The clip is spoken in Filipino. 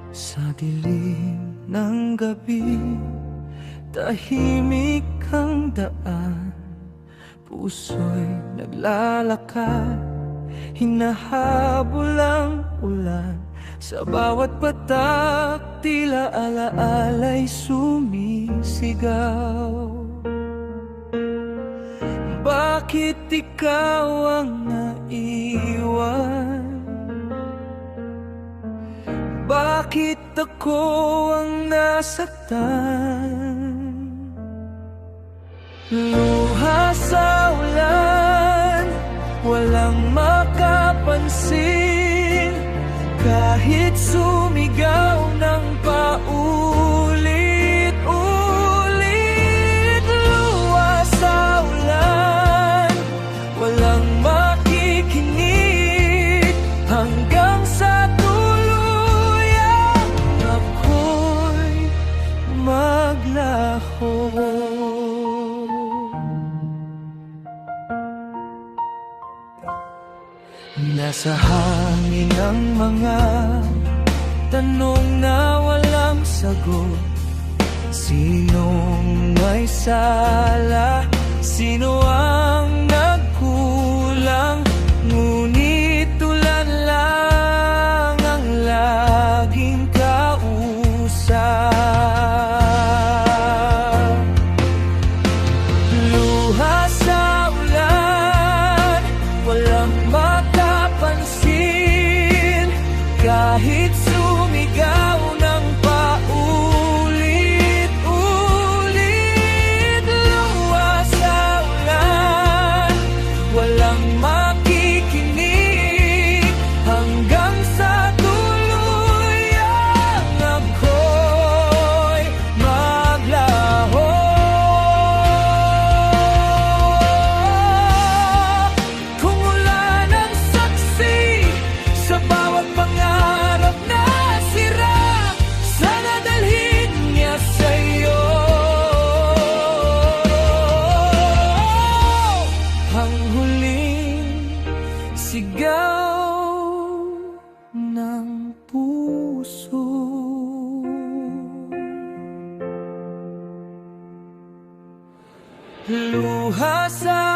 Sa dilim ng gabi, tahimik ang daan. Puso'y naglalakad, hinahabol ang ulan. Sa bawat patak, tila alaala'y sumisigaw. Bakit ikaw ang naiwan? Bakit ako ang nasaktan? Luha sa ulan, walang makapansin. Kahit sumigaw ng paulit-ulit. Luha sa ulan, walang makikinig. Hanggang sa tuluyang ako'y maglaho. Nasa hangin ang mga tanong na walang sagot. Sinong may sala? Sino ang nagkulang? Ngunit ulan lang ang laging kausap. Luha sa ulan, walang makapansin. Kahit sumigaw ng paulit-ulit. Luha sa ulan, walang makikinig. Hanggang sa tuluyang ako'y maglaho. Kung ulan ang saksi sa bawat pangarap na sira, sana dalhin niya sa'yo ang huling sigaw ng puso. Luha sa